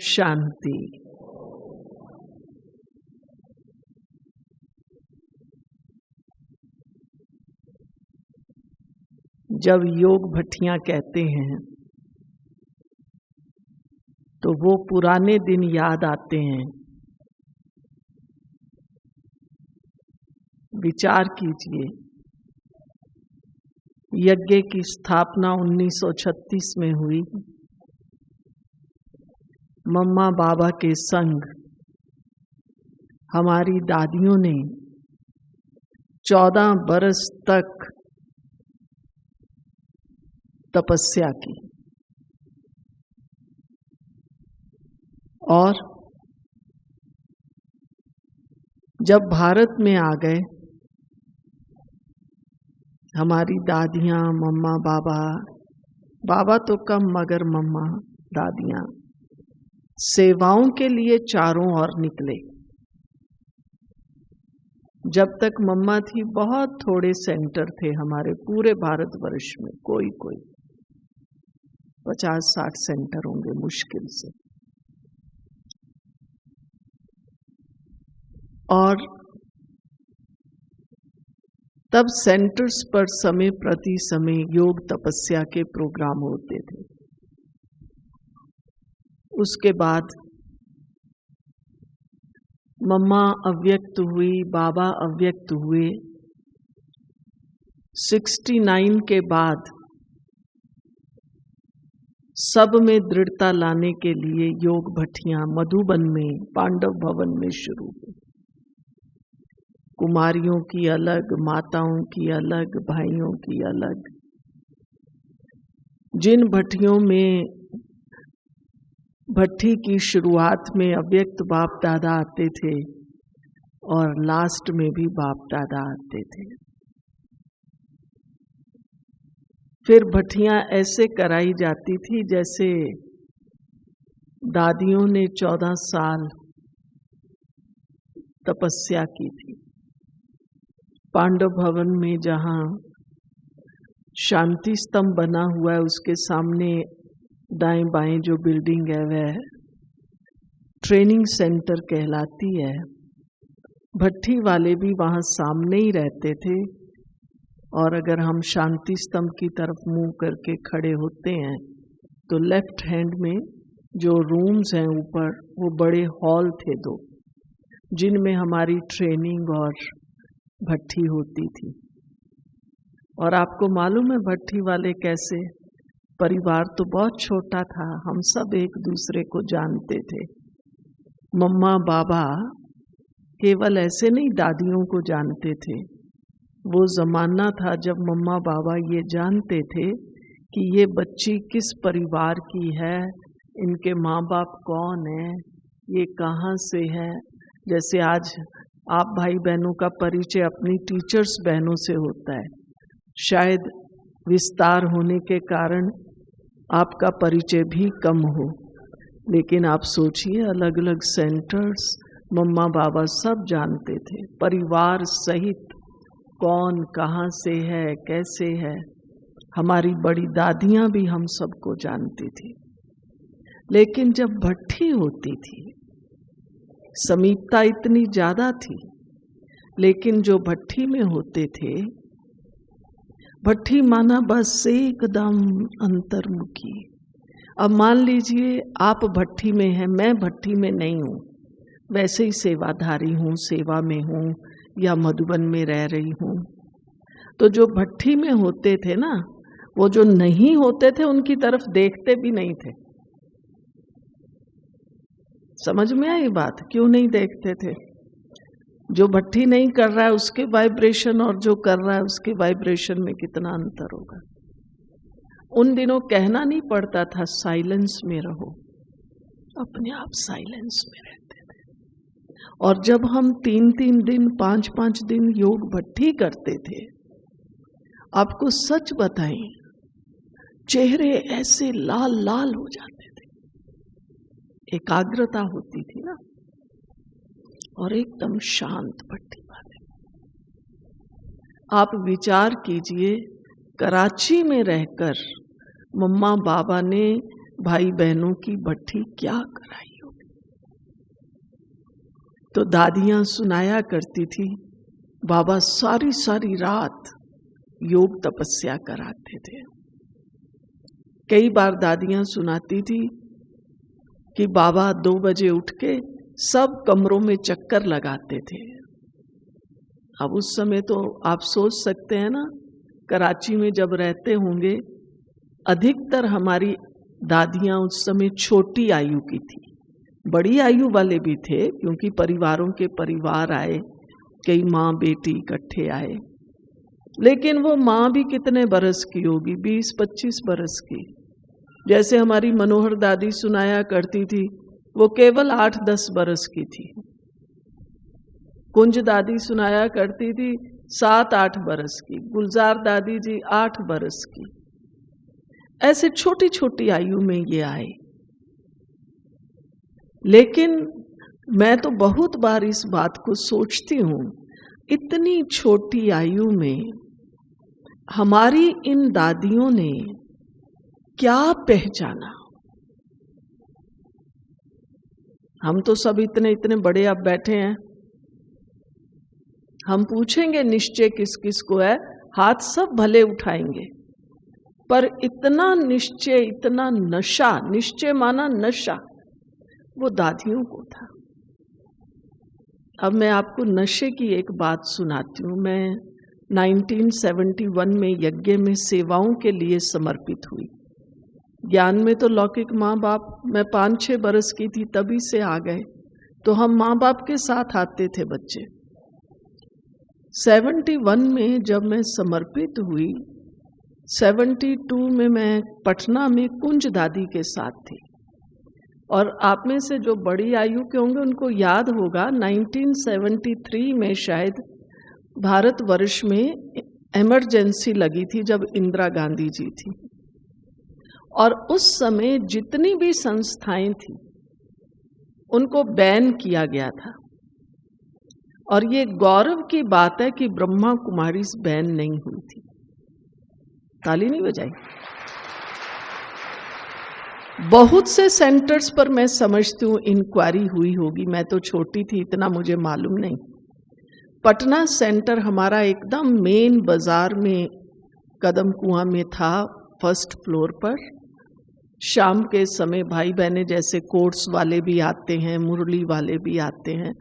शांति। जब योग भट्टियां कहते हैं तो वो पुराने दिन याद आते हैं। विचार कीजिए, यज्ञ की स्थापना 1936 में हुई। मम्मा बाबा के संग हमारी दादियों ने 14 बरस तक तपस्या की और जब भारत में आ गए, हमारी दादियाँ, मम्मा बाबा तो कम मगर मम्मा दादियाँ सेवाओं के लिए चारों ओर निकले। जब तक मम्मा थी बहुत थोड़े सेंटर थे हमारे पूरे भारतवर्ष में, कोई 50-60 सेंटर होंगे मुश्किल से। और तब सेंटर्स पर समय प्रति समय योग तपस्या के प्रोग्राम होते थे। उसके बाद मम्मा अव्यक्त हुई, बाबा अव्यक्त हुए। 69 के बाद सब में दृढ़ता लाने के लिए योग भट्टियां मधुबन में पांडव भवन में शुरू हुई। कुमारियों की अलग, माताओं की अलग, भाइयों की अलग। जिन भट्टियों में भट्टी की शुरुआत में अव्यक्त बाप दादा आते थे और लास्ट में भी बाप दादा आते थे। फिर भट्टियां ऐसे कराई जाती थी जैसे दादियों ने 14 साल तपस्या की थी। पांडव भवन में जहाँ शांति स्तंभ बना हुआ है, उसके सामने दाएं बाएं जो बिल्डिंग है वह ट्रेनिंग सेंटर कहलाती है। भट्टी वाले भी वहाँ सामने ही रहते थे और अगर हम शांति स्तंभ की तरफ मुंह करके खड़े होते हैं तो लेफ्ट हैंड में जो रूम्स हैं ऊपर, वो बड़े हॉल थे 2, जिनमें हमारी ट्रेनिंग और भट्टी होती थी। और आपको मालूम है भट्टी वाले कैसे? परिवार तो बहुत छोटा था, हम सब एक दूसरे को जानते थे। मम्मा बाबा केवल ऐसे नहीं दादियों को जानते थे। वो जमाना था जब मम्मा बाबा ये जानते थे कि ये बच्ची किस परिवार की है, इनके माँ बाप कौन है, ये कहाँ से है। जैसे आज आप भाई बहनों का परिचय अपनी टीचर्स बहनों से होता है, शायद विस्तार होने के कारण आपका परिचय भी कम हो, लेकिन आप सोचिए अलग अलग सेंटर्स मम्मा बाबा सब जानते थे, परिवार सहित कौन कहाँ से है, कैसे है। हमारी बड़ी दादियाँ भी हम सबको जानती थी। लेकिन जब भट्टी होती थी, समीपता इतनी ज्यादा थी, लेकिन जो भट्टी में होते थे, भट्टी माना बस एकदम अंतर्मुखी। अब मान लीजिए आप भट्टी में हैं, मैं भट्टी में नहीं हूँ, वैसे ही सेवाधारी हूँ, सेवा में हूँ या मधुबन में रह रही हूँ। तो जो भट्टी में होते थे ना, वो जो नहीं होते थे उनकी तरफ देखते भी नहीं थे। समझ में आई बात? क्यों नहीं देखते थे? जो भट्टी नहीं कर रहा है उसके वाइब्रेशन और जो कर रहा है उसके वाइब्रेशन में कितना अंतर होगा। उन दिनों कहना नहीं पड़ता था साइलेंस में रहो, अपने आप साइलेंस में रहते थे। और जब हम 3-3 दिन 5-5 दिन योग भट्टी करते थे, आपको सच बताएं, चेहरे ऐसे लाल लाल हो जाते थे। एकाग्रता होती थी ना, और एकदम शांत भट्टी वाले। आप विचार कीजिए, कराची में रहकर मम्मा बाबा ने भाई बहनों की भट्ठी क्या कराई होगी। तो दादियां सुनाया करती थी, बाबा सारी सारी रात योग तपस्या कराते थे। कई बार दादियां सुनाती थी कि बाबा 2 बजे उठ के सब कमरों में चक्कर लगाते थे। अब उस समय तो आप सोच सकते हैं ना, कराची में जब रहते होंगे, अधिकतर हमारी दादियां उस समय छोटी आयु की थी। बड़ी आयु वाले भी थे क्योंकि परिवारों के परिवार आए, कई माँ बेटी इकट्ठे आए, लेकिन वो माँ भी कितने बरस की होगी, 20-25 बरस की। जैसे हमारी मनोहर दादी सुनाया करती थी, वो केवल 8-10 बरस की थी। कुंज दादी सुनाया करती थी 7-8 बरस की, गुलजार दादी जी 8 बरस की। ऐसे छोटी छोटी आयु में ये आए। लेकिन मैं तो बहुत बार इस बात को सोचती हूँ, इतनी छोटी आयु में हमारी इन दादियों ने क्या पहचाना। हम तो सब इतने इतने बड़े अब बैठे हैं, हम पूछेंगे निश्चय किस किस को है, हाथ सब भले उठाएंगे, पर इतना निश्चय, इतना नशा, निश्चय माना नशा, वो दादियों को था। अब मैं आपको नशे की एक बात सुनाती हूँ। मैं 1971 में यज्ञ में सेवाओं के लिए समर्पित हुई। ज्ञान में तो लौकिक माँ बाप, मैं 5-6 बरस की थी तभी से आ गए, तो हम माँ बाप के साथ आते थे बच्चे। 71 में जब मैं समर्पित हुई, 72 में मैं पटना में कुंज दादी के साथ थी। और आप में से जो बड़ी आयु के होंगे उनको याद होगा, 1973 में शायद भारतवर्ष में इमरजेंसी लगी थी जब इंदिरा गांधी जी थी, और उस समय जितनी भी संस्थाएं थी उनको बैन किया गया था। और ये गौरव की बात है कि ब्रह्मा कुमारीज बैन नहीं हुई थी। ताली नहीं बजाई। बहुत से सेंटर्स पर मैं समझती हूँ इंक्वायरी हुई होगी, मैं तो छोटी थी, इतना मुझे मालूम नहीं। पटना सेंटर हमारा एकदम मेन बाजार में कदम कुआं में था, फर्स्ट फ्लोर पर। शाम के समय भाई बहने जैसे कोर्स वाले भी आते हैं, मुरली वाले भी आते हैं,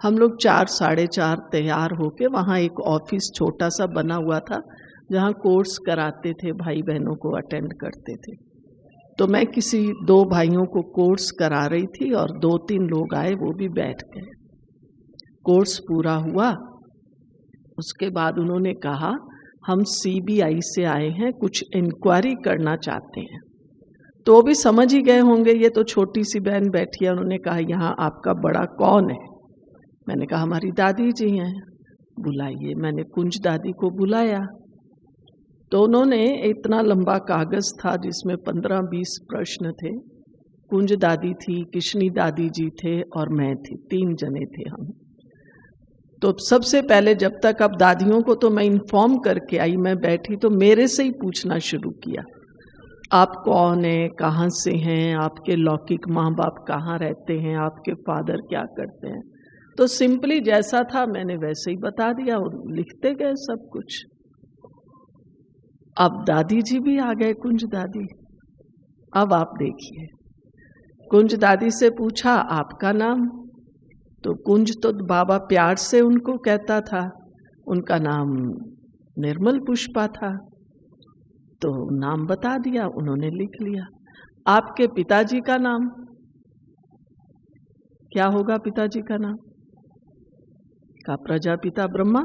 हम लोग 4-4:30 तैयार होके, वहाँ एक ऑफिस छोटा सा बना हुआ था जहाँ कोर्स कराते थे, भाई बहनों को अटेंड करते थे। तो मैं किसी 2 भाइयों को कोर्स करा रही थी और 2-3 लोग आए, वो भी बैठ गए। कोर्स पूरा हुआ, उसके बाद उन्होंने कहा हम CBI से आए हैं, कुछ इंक्वायरी करना चाहते हैं। तो वो भी समझ ही गए होंगे, ये तो छोटी सी बहन बैठी है। उन्होंने कहा यहाँ आपका बड़ा कौन है? मैंने कहा हमारी दादी जी हैं, बुलाइए। मैंने कुंज दादी को बुलाया, तो उन्होंने इतना लंबा कागज था जिसमें 15-20 प्रश्न थे। कुंज दादी थी, किशनी दादी जी थे और मैं थी, 3 जने थे हम। तो सबसे पहले, जब तक अब दादियों को तो मैं इन्फॉर्म करके आई, मैं बैठी तो मेरे से ही पूछना शुरू किया, आप कौन है, कहाँ से हैं, आपके लौकिक माँ बाप कहाँ रहते हैं, आपके फादर क्या करते हैं। तो सिंपली जैसा था मैंने वैसे ही बता दिया और लिखते गए सब कुछ। अब दादी जी भी आ गए, कुंज दादी। अब आप देखिए, कुंज दादी से पूछा आपका नाम, तो कुंज तो बाबा प्यार से उनको कहता था, उनका नाम निर्मल पुष्पा था, तो नाम बता दिया, उन्होंने लिख लिया। आपके पिताजी का नाम क्या होगा? पिताजी का नाम का प्रजापिता ब्रह्मा।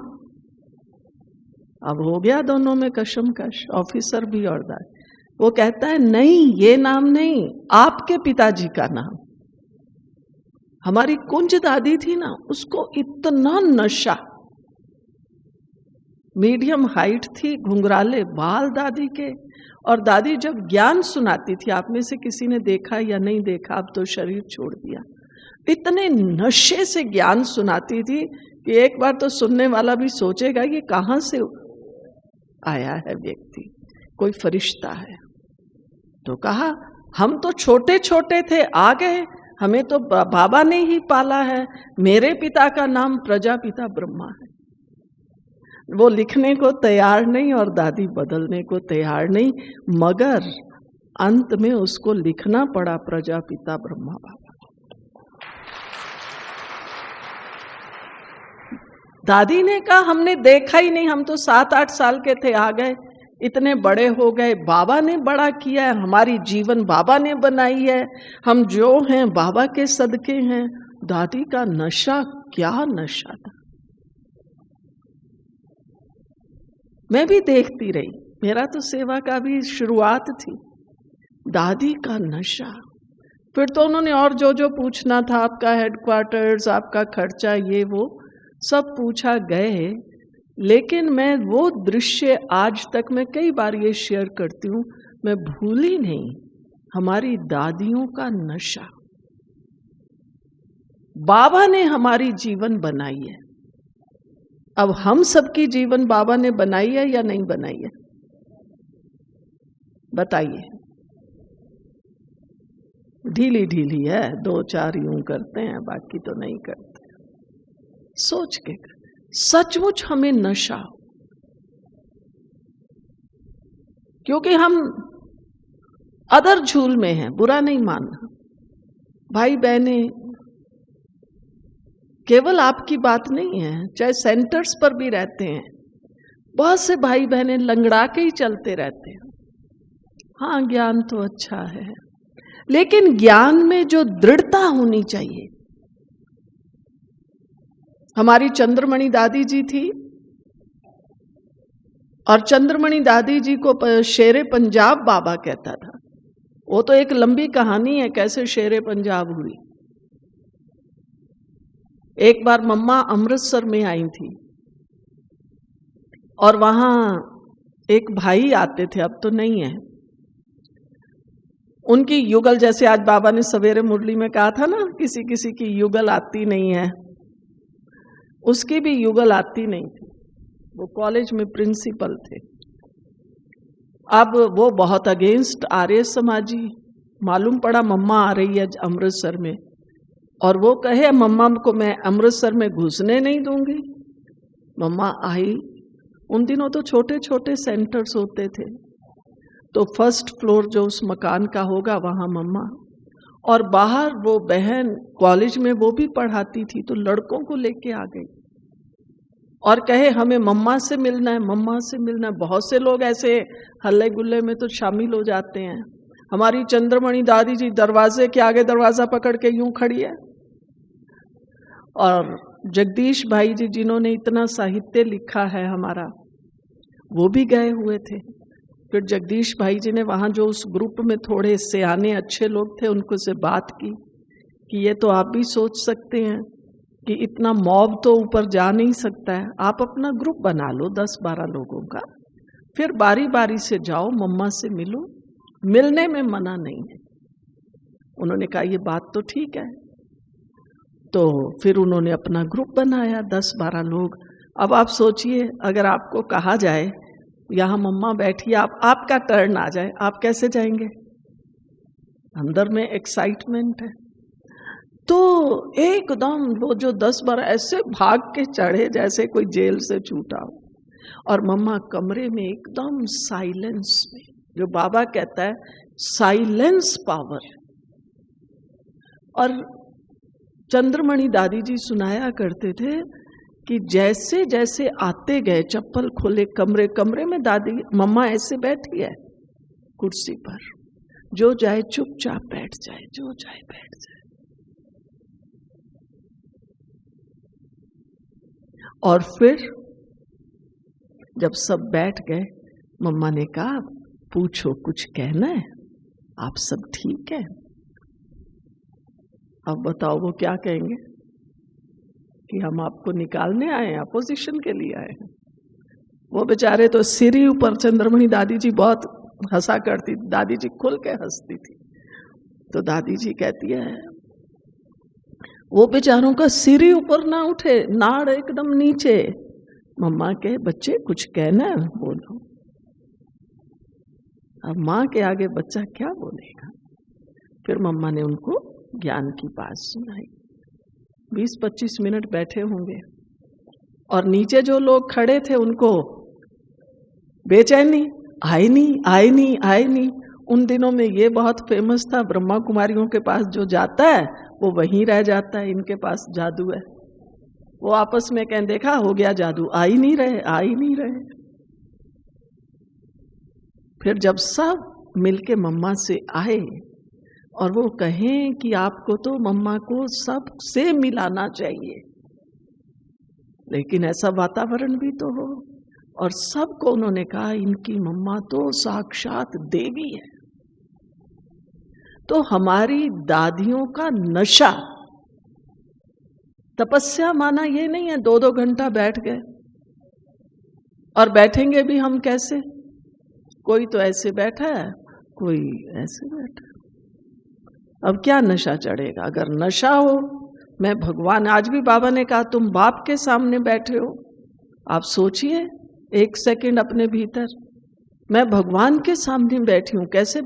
अब हो गया दोनों में कशमकश, ऑफिसर भी और दादी। वो कहता है नहीं, ये नाम नहीं, आपके पिताजी का नाम। हमारी कुंज दादी थी ना, उसको इतना नशा, मीडियम हाइट थी, घुंघराले बाल दादी के, और दादी जब ज्ञान सुनाती थी, आप में से किसी ने देखा या नहीं देखा, अब तो शरीर छोड़ दिया, इतने नशे से ज्ञान सुनाती थी कि एक बार तो सुनने वाला भी सोचेगा कि कहाँ से आया है व्यक्ति, कोई फरिश्ता है। तो कहा हम तो छोटे छोटे थे, आ गए, हमें तो बाबा ने ही पाला है, मेरे पिता का नाम प्रजापिता ब्रह्मा है। वो लिखने को तैयार नहीं और दादी बदलने को तैयार नहीं, मगर अंत में उसको लिखना पड़ा प्रजापिता ब्रह्मा बाबा। दादी ने कहा हमने देखा ही नहीं, हम तो 7-8 साल के थे, आ गए, इतने बड़े हो गए, बाबा ने बड़ा किया है, हमारी जीवन बाबा ने बनाई है, हम जो हैं बाबा के सदके हैं। दादी का नशा क्या नशा था। मैं भी देखती रही, मेरा तो सेवा का भी शुरुआत थी। दादी का नशा, फिर तो उन्होंने और जो जो पूछना था, आपका हेडक्वार्टर्स, आपका खर्चा, ये वो सब पूछा गए। लेकिन मैं वो दृश्य आज तक मैं कई बार ये शेयर करती हूँ, मैं भूली नहीं, हमारी दादियों का नशा। बाबा ने हमारी जीवन बनाई है, अब हम सबकी जीवन बाबा ने बनाई है या नहीं बनाई है, बताइए। ढीली ढीली है, 2-4 यूं करते हैं, बाकी तो नहीं करते। सोच के सचमुच हमें नशा, क्योंकि हम अदर झूल में हैं, बुरा नहीं मानना। भाई बहने, केवल आपकी बात नहीं है, चाहे सेंटर्स पर भी रहते हैं, बहुत से भाई बहने लंगड़ा के ही चलते रहते हैं। हाँ, ज्ञान तो अच्छा है, लेकिन ज्ञान में जो दृढ़ता होनी चाहिए। हमारी चंद्रमणि दादी जी थी, और चंद्रमणि दादी जी को शेरे पंजाब बाबा कहता था। वो तो एक लंबी कहानी है कैसे शेरे पंजाब हुई। एक बार मम्मा अमृतसर में आई थी, और वहां एक भाई आते थे, अब तो नहीं है, उनकी युगल, जैसे आज बाबा ने सवेरे मुरली में कहा था ना, किसी किसी की युगल आती नहीं है, उसकी भी युगल आती नहीं थी। वो कॉलेज में प्रिंसिपल थे। अब वो बहुत अगेंस्ट आर्य समाजी, मालूम पड़ा मम्मा आ रही है अमृतसर में, और वो कहे मम्मा को मैं अमृतसर में घुसने नहीं दूंगी। मम्मा आई। उन दिनों तो छोटे छोटे सेंटर्स होते थे, तो फर्स्ट फ्लोर जो उस मकान का होगा वहां मम्मा, और बाहर वो बहन कॉलेज में वो भी पढ़ाती थी, तो लड़कों को लेके आ गई और कहे हमें मम्मा से मिलना है, मम्मा से मिलना है। बहुत से लोग ऐसे हल्ले गुल्ले में तो शामिल हो जाते हैं। हमारी चंद्रमणि दादी जी दरवाजे के आगे दरवाजा पकड़ के यूं खड़ी है, और जगदीश भाई जी जिन्होंने इतना साहित्य लिखा है हमारा, वो भी गए हुए थे। फिर जगदीश भाई जी ने वहाँ जो उस ग्रुप में थोड़े सियाने अच्छे लोग थे, उनको से बात की कि ये तो आप भी सोच सकते हैं कि इतना मॉब तो ऊपर जा नहीं सकता है, आप अपना ग्रुप बना लो 10-12 लोगों का, फिर बारी बारी से जाओ, मम्मा से मिलो, मिलने में मना नहीं है। उन्होंने कहा ये बात तो ठीक है। तो फिर उन्होंने अपना ग्रुप बनाया 10-12 लोग। अब आप सोचिए, अगर आपको कहा जाए यहाँ मम्मा बैठी, आपका टर्न आ जाए, आप कैसे जाएंगे? अंदर में एक्साइटमेंट है। तो एकदम वो जो 10-12 ऐसे भाग के चढ़े जैसे कोई जेल से छूटा हो, और मम्मा कमरे में एकदम साइलेंस में, जो बाबा कहता है साइलेंस पावर। और चंद्रमणि दादी जी सुनाया करते थे कि जैसे जैसे आते गए, चप्पल खोले, कमरे में दादी मम्मा ऐसे बैठी है कुर्सी पर, जो जाए चुपचाप बैठ जाए, जो जाए बैठ जाए। और फिर जब सब बैठ गए, मम्मा ने कहा पूछो, कुछ कहना है? आप सब ठीक है? अब बताओ वो क्या कहेंगे कि हम आपको निकालने आए हैं, अपोजिशन के लिए आए हैं। वो बेचारे तो सिर ही ऊपर। चंद्रमणि दादी जी बहुत हंसा करती, दादी जी खुल के हंसती थी। तो दादी जी कहती है वो बेचारों का सिर ही ऊपर ना उठे, नाड़ एकदम नीचे। मम्मा कहे बच्चे कुछ कहना है, बोलो। अब माँ के आगे बच्चा क्या बोलेगा? फिर मम्मा ने उनको ज्ञान की बात सुनाई। 20-25 मिनट बैठे होंगे और नीचे जो लोग खड़े थे उनको बेचैनी, आए नहीं। उन दिनों में ये बहुत फेमस था, ब्रह्मा कुमारियों के पास जो जाता है वो वहीं रह जाता है, इनके पास जादू है। वो आपस में कहें देखा हो गया जादू, आ ही नहीं रहे। फिर जब सब मिलके मम्मा से आए और वो कहें कि आपको तो मम्मा को सबसे मिलाना चाहिए, लेकिन ऐसा वातावरण भी तो हो। और सबको उन्होंने कहा इनकी मम्मा तो साक्षात देवी है। तो हमारी दादियों का नशा, तपस्या माना ये नहीं है 2-2 घंटा बैठ गए, और बैठेंगे भी हम कैसे, कोई तो ऐसे बैठा है, कोई ऐसे बैठा है। अब क्या नशा चढ़ेगा? अगर नशा हो, मैं भगवान, आज भी बाबा ने कहा तुम बाप के सामने बैठे हो, आप सोचिए 1 सेकंड अपने भीतर, मैं भगवान के सामने बैठी हूं, कैसे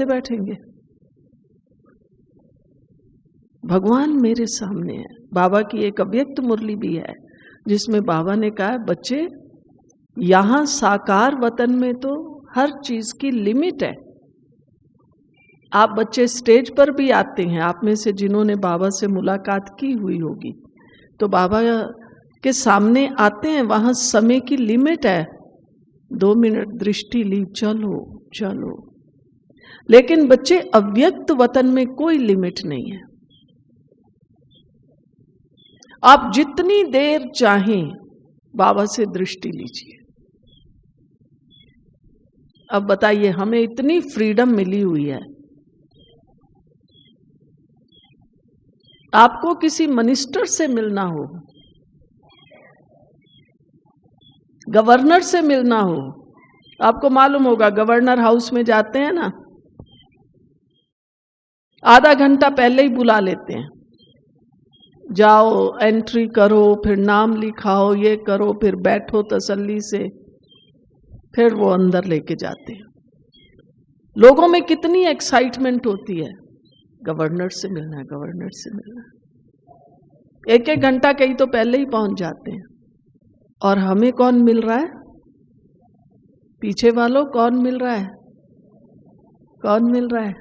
बैठेंगे? भगवान मेरे सामने है। बाबा की एक अव्यक्त मुरली भी है जिसमें बाबा ने कहा बच्चे, यहां साकार वतन में तो हर चीज की लिमिट है। आप बच्चे स्टेज पर भी आते हैं, आप में से जिन्होंने बाबा से मुलाकात की हुई होगी, तो बाबा के सामने आते हैं, वहां समय की लिमिट है, 2 मिनट दृष्टि ली, चलो। लेकिन बच्चे, अव्यक्त वतन में कोई लिमिट नहीं है। आप जितनी देर चाहें बाबा से दृष्टि लीजिए। अब बताइए, हमें इतनी फ्रीडम मिली हुई है, आपको किसी मिनिस्टर से मिलना हो, गवर्नर से मिलना हो, आपको मालूम होगा गवर्नर हाउस में जाते हैं ना, आधा घंटा पहले ही बुला लेते हैं, जाओ एंट्री करो, फिर नाम लिखाओ, ये करो, फिर बैठो तसल्ली से, फिर वो अंदर लेके जाते हैं। लोगों में कितनी एक्साइटमेंट होती है, गवर्नर से मिलना है। 1-1 घंटा कहीं तो पहले ही पहुंच जाते हैं। और हमें कौन मिल रहा है? पीछे वालों, कौन मिल रहा है?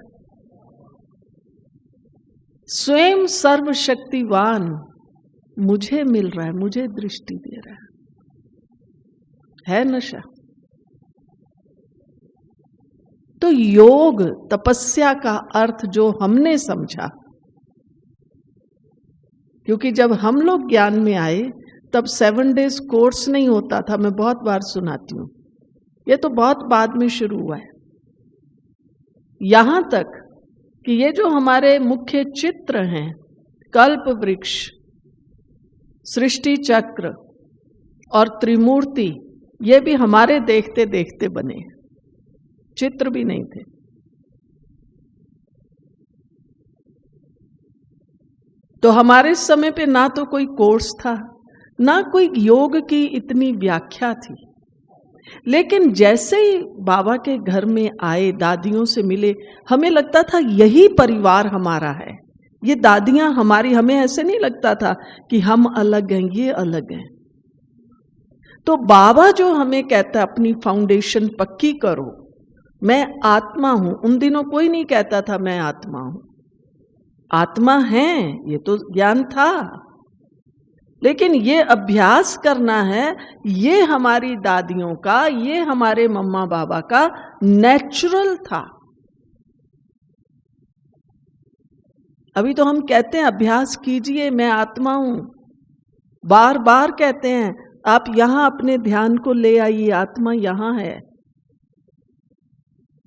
स्वयं सर्वशक्तिवान मुझे मिल रहा है, मुझे दृष्टि दे रहा है नशा। तो योग, तपस्या का अर्थ जो हमने समझा, क्योंकि जब हम लोग ज्ञान में आए तब 7 डेज कोर्स नहीं होता था, मैं बहुत बार सुनाती हूं, ये तो बहुत बाद में शुरू हुआ है। यहां तक कि ये जो हमारे मुख्य चित्र हैं, कल्प वृक्ष, सृष्टि चक्र और त्रिमूर्ति, ये भी हमारे देखते देखते बने, चित्र भी नहीं थे। तो हमारे समय पे ना तो कोई कोर्स था, ना कोई योग की इतनी व्याख्या थी। लेकिन जैसे ही बाबा के घर में आए, दादियों से मिले, हमें लगता था यही परिवार हमारा है, ये दादियां हमारी। हमें ऐसे नहीं लगता था कि हम अलग हैं, ये अलग हैं। तो बाबा जो हमें कहता है अपनी फाउंडेशन पक्की करो, मैं आत्मा हूं। उन दिनों कोई नहीं कहता था मैं आत्मा हूं, आत्मा है, ये तो ज्ञान था, लेकिन ये अभ्यास करना है, ये हमारी दादियों का, ये हमारे मम्मा बाबा का नेचुरल था। अभी तो हम कहते हैं अभ्यास कीजिए, मैं आत्मा हूं, बार बार कहते हैं आप यहां अपने ध्यान को ले आइए, आत्मा यहां है।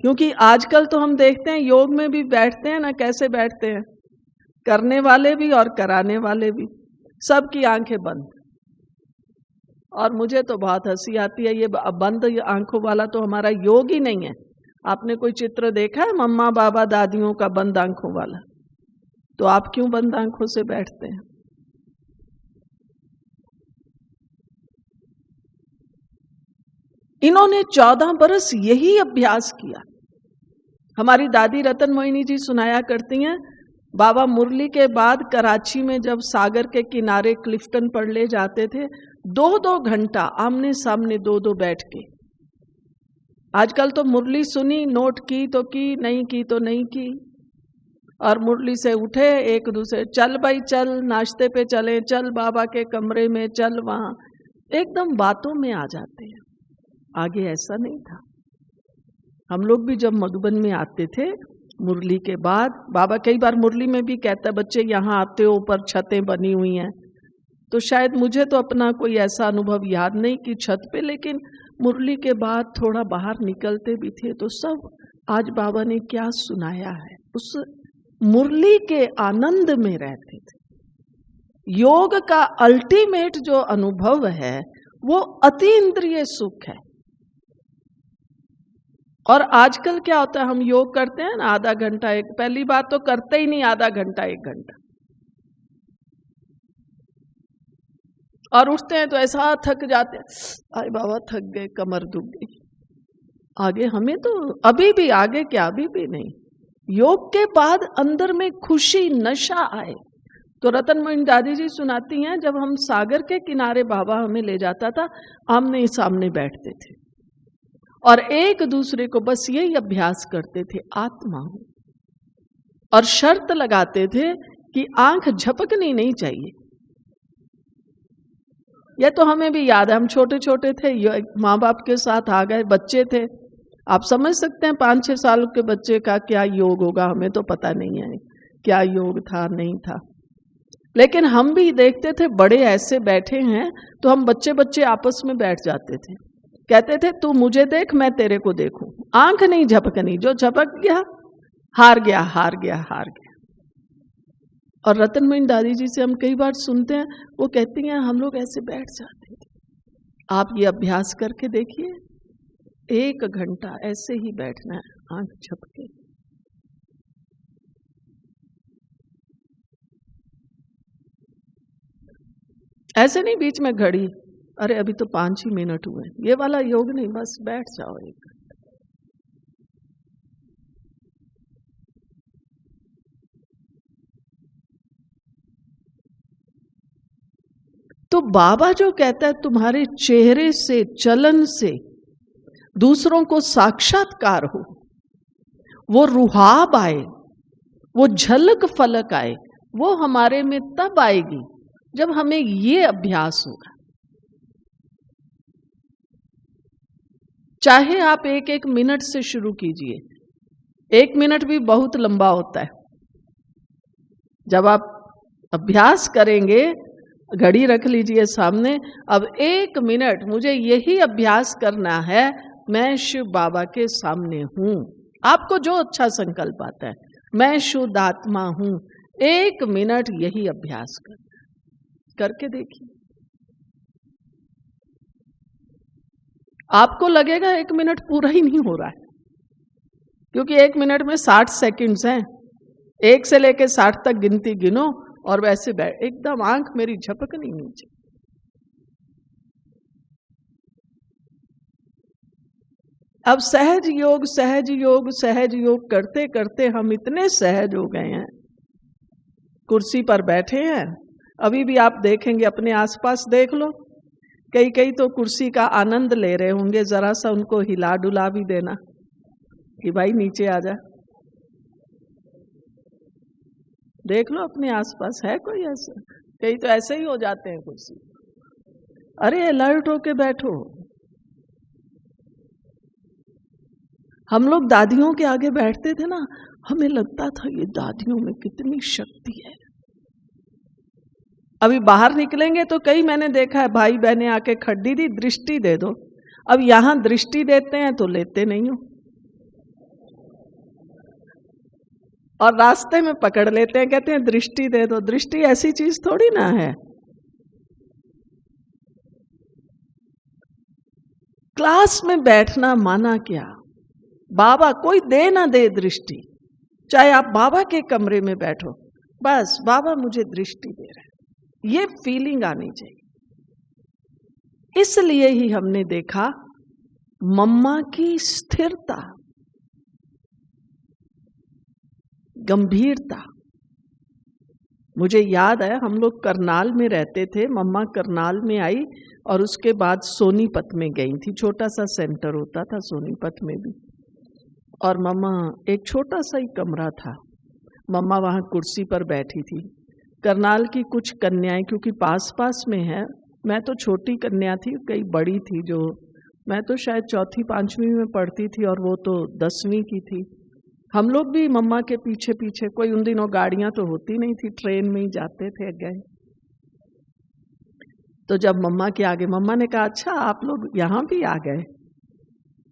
क्योंकि आजकल तो हम देखते हैं योग में भी बैठते हैं ना, कैसे बैठते हैं, करने वाले भी और कराने वाले भी, सबकी आंखें बंद। और मुझे तो बहुत हंसी आती है, ये बंद आंखों वाला तो हमारा योग ही नहीं है। आपने कोई चित्र देखा है मम्मा बाबा दादियों का बंद आंखों वाला? तो आप क्यों बंद आंखों से बैठते हैं? इन्होंने 14 बरस यही अभ्यास किया। हमारी दादी रतन मोहिनी जी सुनाया करती हैं, बाबा मुरली के बाद कराची में जब सागर के किनारे क्लिफ्टन पर ले जाते थे, 2-2 घंटा आमने सामने 2-2 बैठ के। आजकल तो मुरली सुनी, नोट की तो की, नहीं की तो नहीं की, और मुरली से उठे एक दूसरे, चल भाई चल, नाश्ते पे चले, चल बाबा के कमरे में, चल वहां, एकदम बातों में आ जाते हैं। आगे ऐसा नहीं था। हम लोग भी जब मधुबन में आते थे मुरली के बाद, बाबा कई बार मुरली में भी कहता है, बच्चे यहाँ आते हो, ऊपर छतें बनी हुई हैं। तो शायद मुझे तो अपना कोई ऐसा अनुभव याद नहीं कि छत पे, लेकिन मुरली के बाद थोड़ा बाहर निकलते भी थे तो सब आज बाबा ने क्या सुनाया है, उस मुरली के आनंद में रहते थे। योग का अल्टीमेट जो अनुभव है वो अतीन्द्रिय सुख है। और आजकल क्या होता है, हम योग करते हैं ना आधा घंटा, एक, पहली बात तो करते ही नहीं आधा घंटा 1 घंटा, और उठते हैं तो ऐसा थक जाते हैं, अरे बाबा थक गए, कमर दुख गई। आगे हमें तो अभी भी, आगे क्या, अभी भी नहीं। योग के बाद अंदर में खुशी, नशा आए। तो रतन मोहिनी दादी जी सुनाती हैं, जब हम सागर के किनारे बाबा हमें ले जाता था, आमने सामने बैठते थे और एक दूसरे को बस यही अभ्यास करते थे, आत्मा हूं, और शर्त लगाते थे कि आंख झपकनी नहीं चाहिए। यह तो हमें भी याद है, हम छोटे छोटे थे, माँ बाप के साथ आ गए, बच्चे थे, आप समझ सकते हैं 5-6 साल के बच्चे का क्या योग होगा, हमें तो पता नहीं है क्या योग था नहीं था। लेकिन हम भी देखते थे बड़े ऐसे बैठे हैं तो हम बच्चे बच्चे आपस में बैठ जाते थे, कहते थे तू मुझे देख मैं तेरे को देखूं, आंख नहीं झपकनी, जो झपक गया हार गया, हार गया, हार गया। और रतन मोहिनी दादी जी से हम कई बार सुनते हैं, वो कहती हैं हम लोग ऐसे बैठ जाते थे। आप ये अभ्यास करके देखिए, 1 घंटा ऐसे ही बैठना है, आंख झपके। ऐसे नहीं बीच में घड़ी, अरे अभी तो 5 ही मिनट हुए, ये वाला योग नहीं, बस बैठ जाओ 1 घंटा। तो बाबा जो कहता है तुम्हारे चेहरे से, चलन से दूसरों को साक्षात्कार हो, वो रुहाब आए, वो झलक फलक आए, वो हमारे में तब आएगी जब हमें ये अभ्यास होगा। चाहे आप 1-1 मिनट से शुरू कीजिए, 1 मिनट भी बहुत लंबा होता है। जब आप अभ्यास करेंगे, घड़ी रख लीजिए सामने, अब 1 मिनट मुझे यही अभ्यास करना है, मैं शिव बाबा के सामने हूं। आपको जो अच्छा संकल्प आता है, मैं शुद्ध आत्मा हूं, 1 मिनट यही अभ्यास करके देखिए। आपको लगेगा 1 मिनट पूरा ही नहीं हो रहा है, क्योंकि 1 मिनट में 60 सेकंड्स हैं, 1 से लेके 60 तक गिनती गिनो और वैसे बैठ, एकदम आंख मेरी झपकनी नीचे। अब सहज योग सहज योग सहज योग करते करते हम इतने सहज हो गए हैं, कुर्सी पर बैठे हैं। अभी भी आप देखेंगे, अपने आसपास देख लो, कई कई तो कुर्सी का आनंद ले रहे होंगे, जरा सा उनको हिला डुला भी देना कि भाई नीचे आ जा। देख लो अपने आसपास, है कोई ऐसा? कई तो ऐसे ही हो जाते हैं कुर्सी, अरे अलर्ट होके बैठो। हम लोग दादियों के आगे बैठते थे ना, हमें लगता था ये दादियों में कितनी शक्ति है। अभी बाहर निकलेंगे तो कई मैंने देखा है भाई बहने आके खड़ी दी, दृष्टि दे दो। अब यहां दृष्टि देते हैं तो लेते नहीं हो, और रास्ते में पकड़ लेते हैं, कहते हैं दृष्टि दे दो। दृष्टि ऐसी चीज थोड़ी ना है। क्लास में बैठना माना क्या, बाबा कोई दे ना दे दृष्टि, चाहे आप बाबा के कमरे में बैठो, बस बाबा मुझे दृष्टि दे रहे, ये फीलिंग आनी चाहिए। इसलिए ही हमने देखा मम्मा की स्थिरता, गंभीरता। मुझे याद है हम लोग करनाल में रहते थे, मम्मा करनाल में आई और उसके बाद सोनीपत में गई थी। छोटा सा सेंटर होता था सोनीपत में भी, और मम्मा एक छोटा सा ही कमरा था, मम्मा वहाँ कुर्सी पर बैठी थी। करनाल की कुछ कन्याएं, क्योंकि पास पास में है, मैं तो छोटी कन्या थी, कई बड़ी थी, जो मैं तो शायद चौथी पांचवी में पढ़ती थी और वो तो 10वीं की थी। हम लोग भी मम्मा के पीछे पीछे, कोई उन दिनों गाड़ियां तो होती नहीं थी, ट्रेन में ही जाते थे गए। तो जब मम्मा के आगे, मम्मा ने कहा अच्छा आप लोग यहाँ भी आ गए।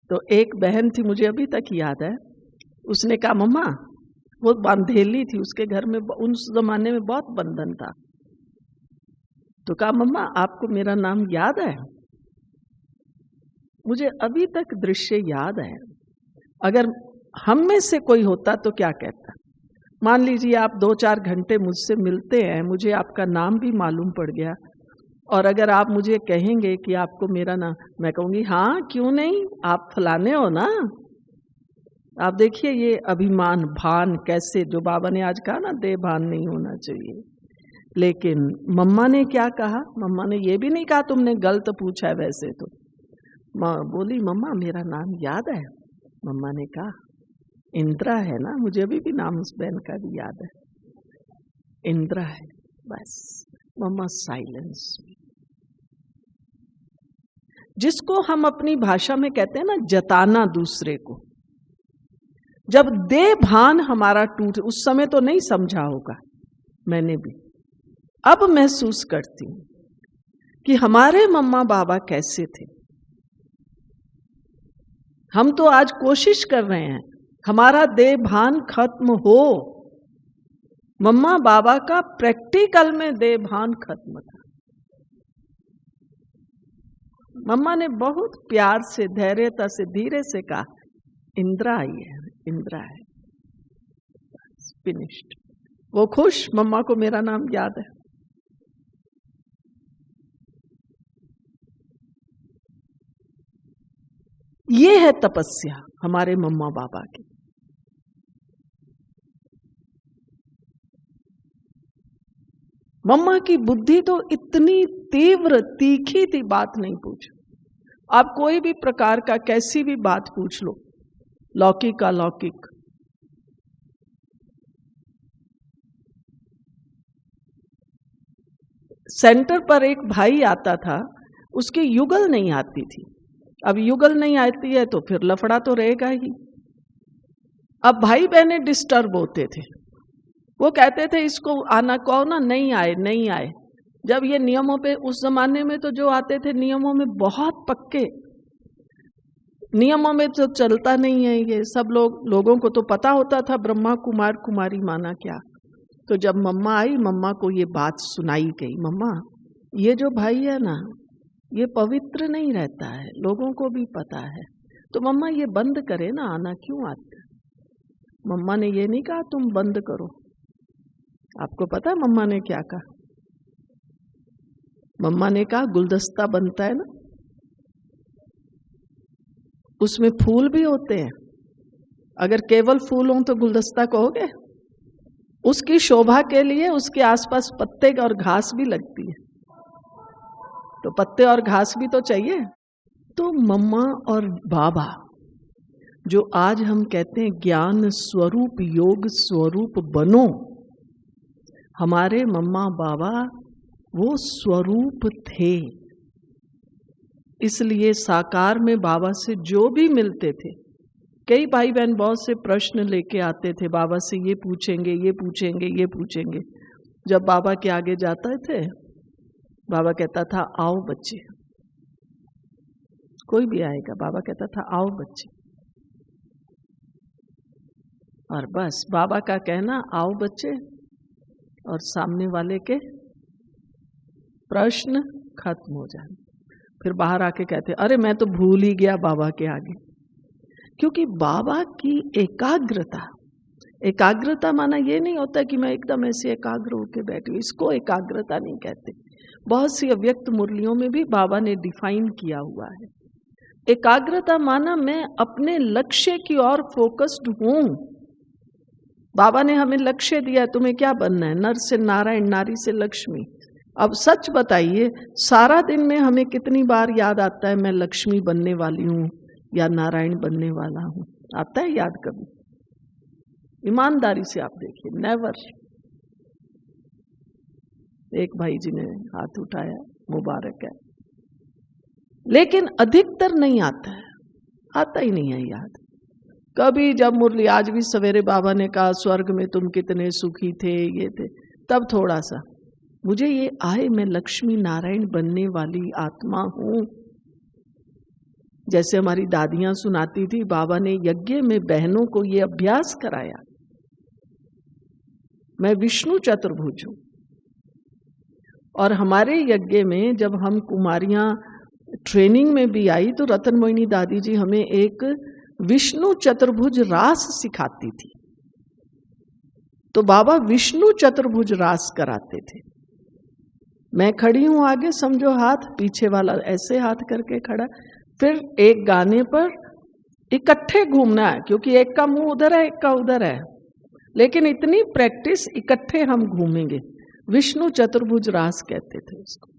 तो एक बहन थी, मुझे अभी तक याद है, उसने कहा मम्मा, वो बांधेली थी, उसके घर में उस जमाने में बहुत बंधन था, तो कहा मम्मा आपको मेरा नाम याद है? मुझे अभी तक दृश्य याद है। अगर हम में से कोई होता तो क्या कहता? मान लीजिए आप 2-4 घंटे मुझसे मिलते हैं, मुझे आपका नाम भी मालूम पड़ गया, और अगर आप मुझे कहेंगे कि आपको मेरा नाम, मैं कहूँगी हाँ क्यों नहीं, आप फलाने हो ना। आप देखिए ये अभिमान भान कैसे, जो बाबा ने आज कहा ना देह भान नहीं होना चाहिए। लेकिन मम्मा ने क्या कहा? मम्मा ने ये भी नहीं कहा तुमने गलत पूछा है, वैसे तो बोली मम्मा मेरा नाम याद है? मम्मा ने कहा इंदिरा है ना, मुझे अभी भी नाम उस बहन का भी याद है, इंदिरा है। बस मम्मा साइलेंस। जिसको हम अपनी भाषा में कहते हैं ना जताना दूसरे को, जब देह भान हमारा टूट, उस समय तो नहीं समझा होगा, मैंने भी अब महसूस करती हूं कि हमारे मम्मा बाबा कैसे थे। हम तो आज कोशिश कर रहे हैं हमारा देह भान खत्म हो। मम्मा बाबा का प्रैक्टिकल में देह भान खत्म था। मम्मा ने बहुत प्यार से, धैर्यता से, धीरे से कहा इंदिरा आई है, इंदिरा है, फिनिश्ड। वो खुश, मम्मा को मेरा नाम याद है। ये है तपस्या हमारे मम्मा बाबा की। मम्मा की बुद्धि तो इतनी तीव्र तीखी थी, बात नहीं पूछो। आप कोई भी प्रकार का कैसी भी बात पूछ लो, लौकिक अलौकिक। सेंटर पर एक भाई आता था, उसकी युगल नहीं आती थी। अब युगल नहीं आती है तो फिर लफड़ा तो रहेगा ही। अब भाई बहनें डिस्टर्ब होते थे, वो कहते थे इसको आना कहो ना, नहीं आए नहीं आए। जब ये नियमों पे, उस जमाने में तो जो आते थे नियमों में बहुत पक्के, नियमों में तो चलता नहीं है ये सब। लोगों को तो पता होता था ब्रह्मा कुमार कुमारी माना क्या। तो जब मम्मा आई, मम्मा को ये बात सुनाई गई, मम्मा ये जो भाई है ना ये पवित्र नहीं रहता है, लोगों को भी पता है, तो मम्मा ये बंद करे ना, आना क्यों आते? मम्मा ने ये नहीं कहा तुम बंद करो। आपको पता है मम्मा ने क्या कहा? मम्मा ने कहा गुलदस्ता बनता है ना, उसमें फूल भी होते हैं, अगर केवल फूल हो तो गुलदस्ता कहोगे? उसकी शोभा के लिए उसके आसपास पत्ते और घास भी लगती है, तो पत्ते और घास भी तो चाहिए। तो मम्मा और बाबा जो आज हम कहते हैं ज्ञान स्वरूप योग स्वरूप बनो, हमारे मम्मा बाबा वो स्वरूप थे। इसलिए साकार में बाबा से जो भी मिलते थे, कई भाई बहन बहुत से प्रश्न लेके आते थे, बाबा से ये पूछेंगे ये पूछेंगे ये पूछेंगे। जब बाबा के आगे जाते थे, बाबा कहता था आओ बच्चे, कोई भी आएगा बाबा कहता था आओ बच्चे, और बस बाबा का कहना आओ बच्चे, और सामने वाले के प्रश्न खत्म हो जाए। फिर बाहर आके कहते अरे मैं तो भूल ही गया बाबा के आगे। क्योंकि बाबा की एकाग्रता, एकाग्रता माना ये नहीं होता कि मैं एकदम ऐसे एकाग्र होके बैठी, इसको एकाग्रता नहीं कहते। बहुत सी अव्यक्त मुरलियों में भी बाबा ने डिफाइन किया हुआ है। एकाग्रता माना मैं अपने लक्ष्य की ओर फोकस्ड हूं, बाबा ने हमें लक्ष्य दिया, तुम्हें क्या बनना है, नर से नारायण, नारी से लक्ष्मी। अब सच बताइए, सारा दिन में हमें कितनी बार याद आता है मैं लक्ष्मी बनने वाली हूँ या नारायण बनने वाला हूँ? आता है याद कभी? ईमानदारी से आप देखिए, नेवर। एक भाई जी ने हाथ उठाया, मुबारक है, लेकिन अधिकतर नहीं आता है, आता ही नहीं है याद। कभी जब मुरली, आज भी सवेरे बाबा ने कहा स्वर्ग में तुम कितने सुखी थे, ये थे, तब थोड़ा सा मुझे ये आए, मैं लक्ष्मी नारायण बनने वाली आत्मा हूं। जैसे हमारी दादियां सुनाती थी, बाबा ने यज्ञ में बहनों को ये अभ्यास कराया, मैं विष्णु चतुर्भुज हूं। और हमारे यज्ञ में जब हम कुमारियां ट्रेनिंग में भी आई तो रतन मोहिनी दादी जी हमें एक विष्णु चतुर्भुज रास सिखाती थी। तो बाबा विष्णु चतुर्भुज रास कराते थे। मैं खड़ी हूं आगे, समझो हाथ, पीछे वाला ऐसे हाथ करके खड़ा, फिर एक गाने पर इकट्ठे घूमना है, क्योंकि एक का मुंह उधर है, एक का उधर है, लेकिन इतनी प्रैक्टिस, इकट्ठे हम घूमेंगे। विष्णु चतुर्भुज रास कहते थे उसको।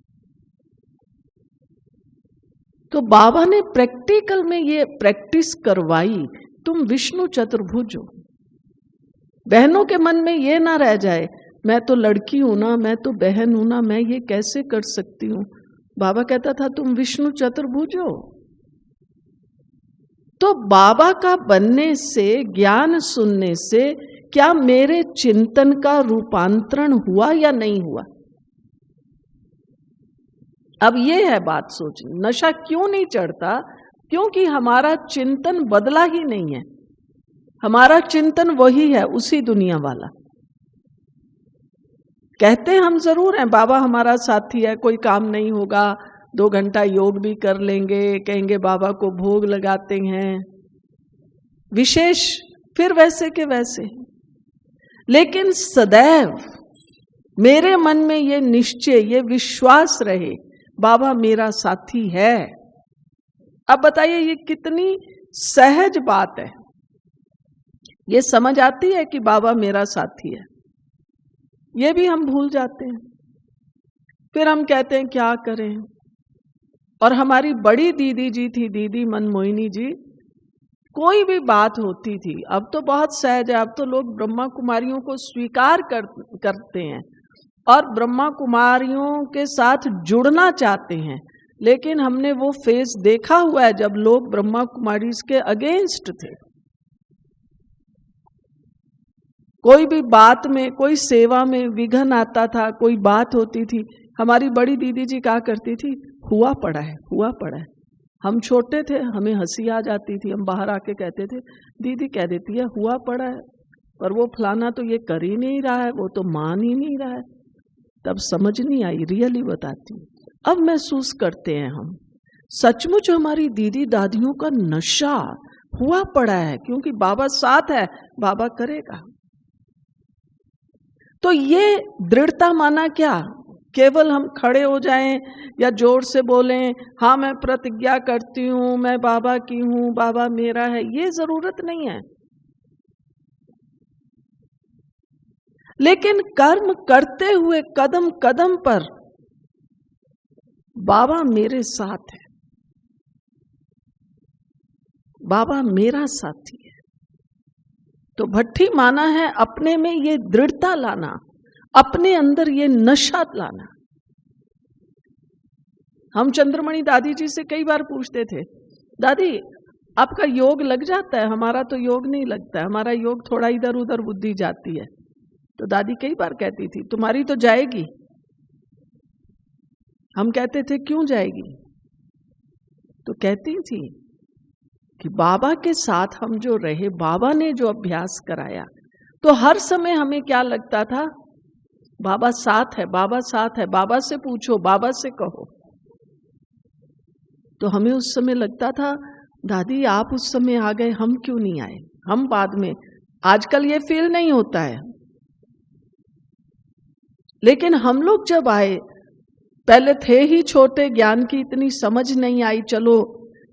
तो बाबा ने प्रैक्टिकल में ये प्रैक्टिस करवाई, तुम विष्णु चतुर्भुज हो। बहनों के मन में ये ना रह जाए मैं तो लड़की हूं ना, मैं तो बहन हूं ना, मैं ये कैसे कर सकती हूं। बाबा कहता था तुम विष्णु चतुर्भुज हो। तो बाबा का बनने से, ज्ञान सुनने से क्या मेरे चिंतन का रूपांतरण हुआ या नहीं हुआ? अब ये है बात सोचनी, नशा क्यों नहीं चढ़ता? क्योंकि हमारा चिंतन बदला ही नहीं है, हमारा चिंतन वही है, उसी दुनिया वाला। कहते हैं हम जरूर हैं बाबा हमारा साथी है, कोई काम नहीं होगा, 2 घंटा योग भी कर लेंगे, कहेंगे बाबा को भोग लगाते हैं, विशेष, फिर वैसे के वैसे। लेकिन सदैव मेरे मन में ये निश्चय, ये विश्वास रहे बाबा मेरा साथी है। अब बताइए ये कितनी सहज बात है। ये समझ आती है कि बाबा मेरा साथी है, ये भी हम भूल जाते हैं। फिर हम कहते हैं क्या करें। और हमारी बड़ी दीदी जी थी, दीदी मनमोहिनी जी, कोई भी बात होती थी, अब तो बहुत सहज है, अब तो लोग ब्रह्मा कुमारियों को स्वीकार करते हैं और ब्रह्मा कुमारियों के साथ जुड़ना चाहते हैं। लेकिन हमने वो फेज देखा हुआ है जब लोग ब्रह्मा कुमारी के अगेंस्ट थे। कोई भी बात में, कोई सेवा में विघ्न आता था, कोई बात होती थी, हमारी बड़ी दीदी जी कहा करती थी हुआ पड़ा है, हुआ पड़ा है। हम छोटे थे, हमें हंसी आ जाती थी, हम बाहर आके कहते थे, दीदी कह देती है हुआ पड़ा है, पर वो फलाना तो ये कर ही नहीं रहा है, वो तो मान ही नहीं रहा है। तब समझ नहीं आई, रियली बताती हूँ। अब महसूस करते हैं हम, सचमुच हमारी दीदी दादियों का नशा हुआ पड़ा है, क्योंकि बाबा साथ है, बाबा करेगा। तो ये दृढ़ता माना क्या? केवल हम खड़े हो जाएं या जोर से बोलें हाँ मैं प्रतिज्ञा करती हूं, मैं बाबा की हूं, बाबा मेरा है, ये जरूरत नहीं है। लेकिन कर्म करते हुए कदम कदम पर बाबा मेरे साथ है, बाबा मेरा साथी है। तो भट्ठी माना है अपने में ये दृढ़ता लाना, अपने अंदर ये नशा लाना। हम चंद्रमणि दादी जी से कई बार पूछते थे, दादी आपका योग लग जाता है? हमारा तो योग नहीं लगता है, हमारा योग थोड़ा इधर उधर बुद्धि जाती है। तो दादी कई बार कहती थी तुम्हारी तो जाएगी। हम कहते थे क्यों जाएगी? तो कहती थी कि बाबा के साथ हम जो रहे, बाबा ने जो अभ्यास कराया, तो हर समय हमें क्या लगता था, बाबा साथ है, बाबा साथ है, बाबा से पूछो, बाबा से कहो। तो हमें उस समय लगता था दादी आप उस समय आ गए, हम क्यों नहीं आए, हम बाद में। आजकल ये फील नहीं होता है, लेकिन हम लोग जब आए, पहले थे ही छोटे, ज्ञान की इतनी समझ नहीं आई, चलो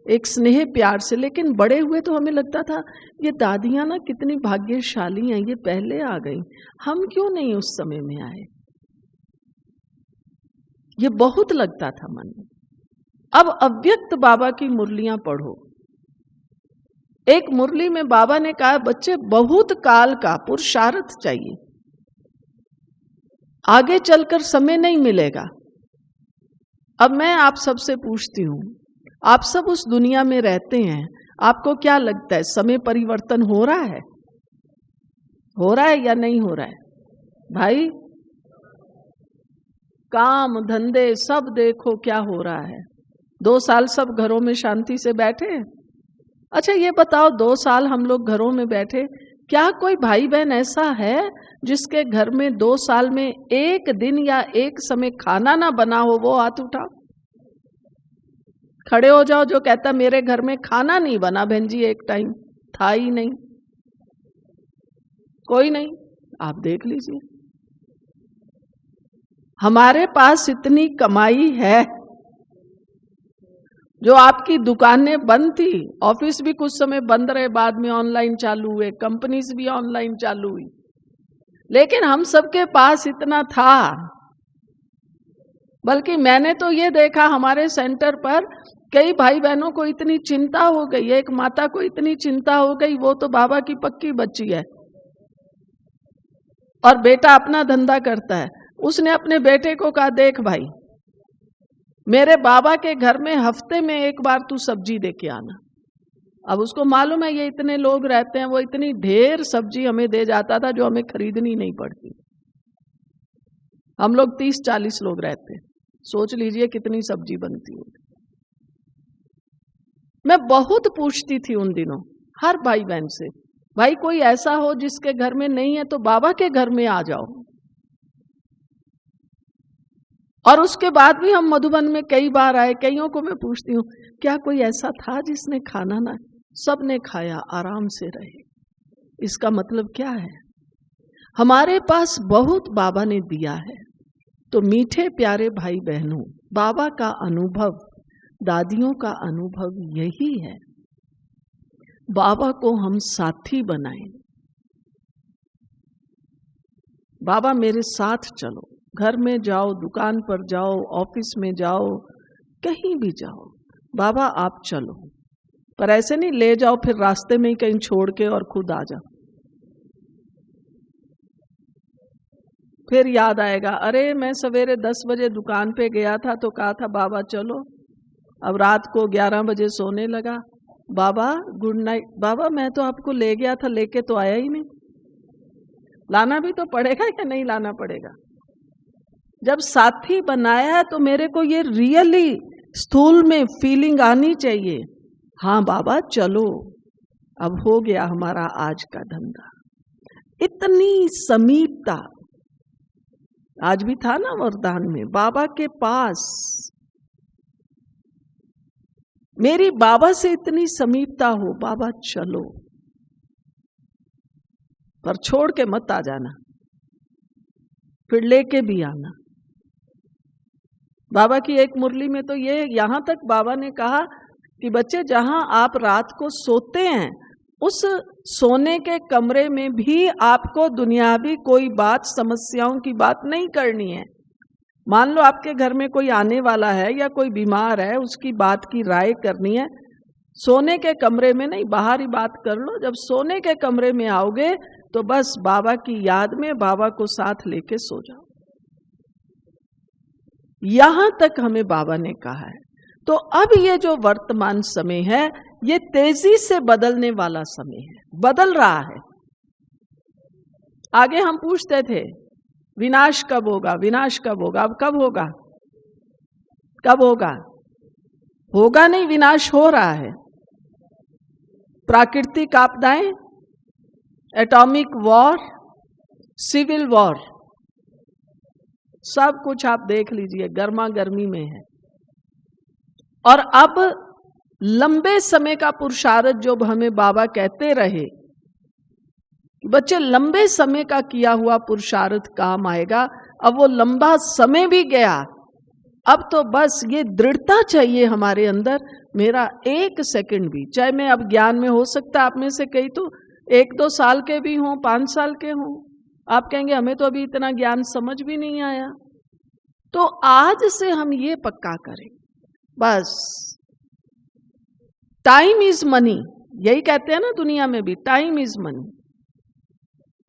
एक स्नेह प्यार से। लेकिन बड़े हुए तो हमें लगता था ये दादियां ना कितनी भाग्यशाली हैं, ये पहले आ गई, हम क्यों नहीं उस समय में आए। ये बहुत लगता था मन में। अब अव्यक्त बाबा की मुरलियां पढ़ो। एक मुरली में बाबा ने कहा, बच्चे बहुत काल का पुरुषार्थ चाहिए, आगे चलकर समय नहीं मिलेगा। अब मैं आप सबसे पूछती हूं, आप सब उस दुनिया में रहते हैं, आपको क्या लगता है समय परिवर्तन हो रहा है? हो रहा है या नहीं हो रहा है? भाई काम धंधे सब देखो क्या हो रहा है। 2 साल सब घरों में शांति से बैठे हैं। अच्छा ये बताओ, 2 साल हम लोग घरों में बैठे, क्या कोई भाई बहन ऐसा है जिसके घर में 2 साल में एक दिन या एक समय खाना ना बना हो? वो हाथ उठाओ, खड़े हो जाओ जो कहता मेरे घर में खाना नहीं बना बहन जी, एक टाइम था ही नहीं। कोई नहीं, आप देख लीजिए। हमारे पास इतनी कमाई है, जो आपकी दुकानें बंद थी, ऑफिस भी कुछ समय बंद रहे, बाद में ऑनलाइन चालू हुए, कंपनीज भी ऑनलाइन चालू हुई, लेकिन हम सबके पास इतना था। बल्कि मैंने तो ये देखा हमारे सेंटर पर कई भाई बहनों को इतनी चिंता हो गई, एक माता को इतनी चिंता हो गई, वो तो बाबा की पक्की बच्ची है और बेटा अपना धंधा करता है। उसने अपने बेटे को कहा, देख भाई, मेरे बाबा के घर में हफ्ते में एक बार तू सब्जी दे के आना। अब उसको मालूम है ये इतने लोग रहते हैं, वो इतनी ढेर सब्जी हमें दे जाता था जो हमें खरीदनी नहीं पड़ती। हम लोग 30-40 लोग रहते हैं, सोच लीजिए कितनी सब्जी बनती है। मैं बहुत पूछती थी उन दिनों हर भाई बहन से, भाई कोई ऐसा हो जिसके घर में नहीं है तो बाबा के घर में आ जाओ। और उसके बाद भी हम मधुबन में कई बार आए, कईयों को मैं पूछती हूँ, क्या कोई ऐसा था जिसने खाना ना? सबने खाया, आराम से रहे। इसका मतलब क्या है? हमारे पास बहुत बाबा ने दिया है। तो मीठे प्यारे भाई बहनों, बाबा का अनुभव, दादियों का अनुभव यही है। बाबा को हम साथी बनाएं। बाबा मेरे साथ चलो, घर में जाओ, दुकान पर जाओ, ऑफिस में जाओ, कहीं भी जाओ, बाबा आप चलो। पर ऐसे नहीं ले जाओ फिर रास्ते में ही कहीं छोड़ के और खुद आ जाओ। फिर याद आएगा, अरे मैं सवेरे 10 बजे दुकान पे गया था तो कहा था बाबा चलो, अब रात को 11 बजे सोने लगा, बाबा गुड नाइट। बाबा मैं तो आपको ले गया था, लेके तो आया ही नहीं। लाना भी तो पड़ेगा या नहीं लाना पड़ेगा? जब साथी बनाया है तो मेरे को ये रियली स्थूल में फीलिंग आनी चाहिए, हाँ बाबा चलो, अब हो गया हमारा आज का धंधा। इतनी समीपता आज भी था ना वरदान में, बाबा के पास मेरी बाबा से इतनी समीपता हो, बाबा चलो, पर छोड़ के मत आ जाना, फिर लेके भी आना। बाबा की एक मुरली में तो ये यहां तक बाबा ने कहा कि बच्चे जहां आप रात को सोते हैं, उस सोने के कमरे में भी आपको दुनियावी कोई बात, समस्याओं की बात नहीं करनी है। मान लो आपके घर में कोई आने वाला है या कोई बीमार है, उसकी बात की राय करनी है, सोने के कमरे में नहीं, बाहर ही बात कर लो। जब सोने के कमरे में आओगे तो बस बाबा की याद में बाबा को साथ लेके सो जाओ। यहां तक हमें बाबा ने कहा है। तो अब ये जो वर्तमान समय है, ये तेजी से बदलने वाला समय है, बदल रहा है। आगे हम पूछते थे विनाश कब होगा, विनाश कब होगा, अब कब होगा? कब होगा? होगा नहीं, विनाश हो रहा है। प्राकृतिक आपदाएं, एटॉमिक वॉर, सिविल वॉर, सब कुछ आप देख लीजिए, गर्मा गर्मी में है। और अब लंबे समय का पुरुषार्थ जो हमें बाबा कहते रहे, बच्चे लंबे समय का किया हुआ पुरुषार्थ काम आएगा। अब वो लंबा समय भी गया, अब तो बस ये दृढ़ता चाहिए हमारे अंदर, मेरा 1 सेकंड भी, चाहे मैं अब ज्ञान में हो सकता है आप में से कई तो 1-2 साल के भी हों, 5 साल के हों, आप कहेंगे हमें तो अभी इतना ज्ञान समझ भी नहीं आया। तो आज से हम ये पक्का करें, बस टाइम इज मनी, यही कहते हैं ना दुनिया में भी, टाइम इज मनी।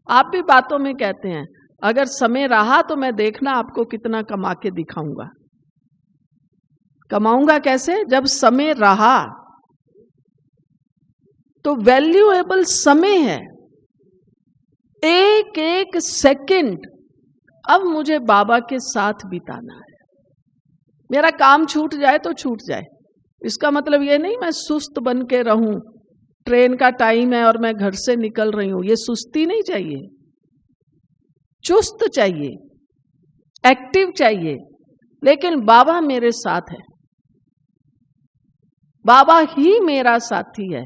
आप भी बातों में कहते हैं अगर समय रहा तो मैं देखना आपको कितना कमा के दिखाऊंगा। कमाऊंगा कैसे? जब समय रहा। तो वैल्यूएबल समय है, एक एक सेकंड अब मुझे बाबा के साथ बिताना है। मेरा काम छूट जाए तो छूट जाए, इसका मतलब ये नहीं मैं सुस्त बन के रहूं, ट्रेन का टाइम है और मैं घर से निकल रही हूं, ये सुस्ती नहीं चाहिए, चुस्त चाहिए, एक्टिव चाहिए। लेकिन बाबा मेरे साथ है, बाबा ही मेरा साथी है।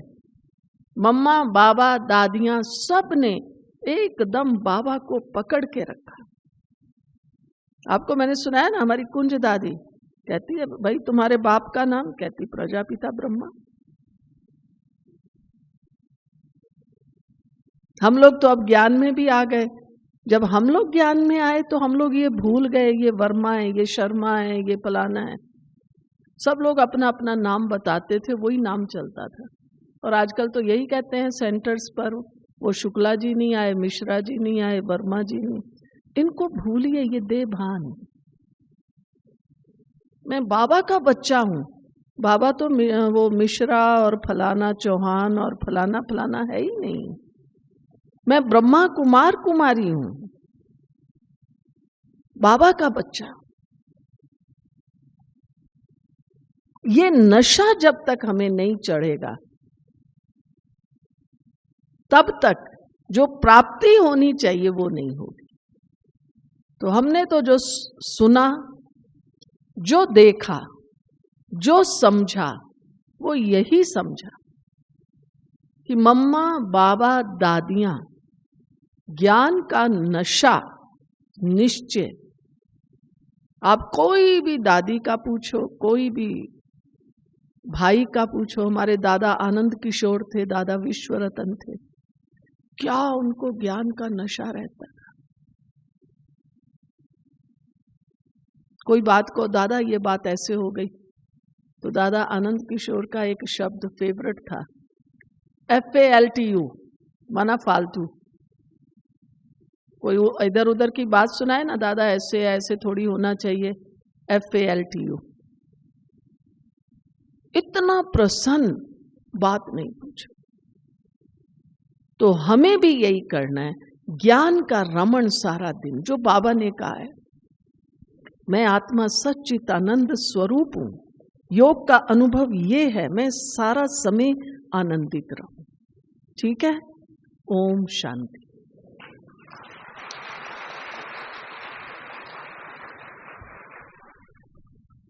मम्मा, बाबा, दादियां सब ने एकदम बाबा को पकड़ के रखा। आपको मैंने सुनाया ना, हमारी कुंज दादी कहती है भाई तुम्हारे बाप का नाम? कहती प्रजापिता ब्रह्मा। हम लोग तो अब ज्ञान में भी आ गए। जब हम लोग ज्ञान में आए तो हम लोग ये भूल गए, ये वर्मा है, ये शर्मा है, ये फलाना है। सब लोग अपना अपना नाम बताते थे, वही नाम चलता था। और आजकल तो यही कहते हैं सेंटर्स पर, वो शुक्ला जी नहीं आए, मिश्रा जी नहीं आए, वर्मा जी नहीं। इनको भूलिए, ये देभान। मैं बाबा का बच्चा हूं। बाबा तो वो मिश्रा और फलाना चौहान और फलाना फलाना है ही नहीं। मैं ब्रह्मा कुमार कुमारी हूं, बाबा का बच्चा। ये नशा जब तक हमें नहीं चढ़ेगा तब तक जो प्राप्ति होनी चाहिए वो नहीं होगी। तो हमने तो जो सुना, जो देखा, जो समझा, वो यही समझा कि मम्मा, बाबा, दादियां ज्ञान का नशा निश्चय। आप कोई भी दादी का पूछो, कोई भी भाई का पूछो, हमारे दादा आनंद किशोर थे, दादा विश्वरतन थे, क्या उनको ज्ञान का नशा रहता था। कोई बात को दादा ये बात ऐसे हो गई, तो दादा आनंद किशोर का एक शब्द फेवरेट था, FALTU, माना फालतू। कोई इधर उधर की बात सुनाए ना, दादा ऐसे ऐसे थोड़ी होना चाहिए, FALTU। इतना प्रसन्न बात नहीं पूछो। तो हमें भी यही करना है, ज्ञान का रमण सारा दिन। जो बाबा ने कहा है, मैं आत्मा सच्चिदानंद स्वरूप हूं। योग का अनुभव ये है, मैं सारा समय आनंदित रहूं। ठीक है? ओम शांति।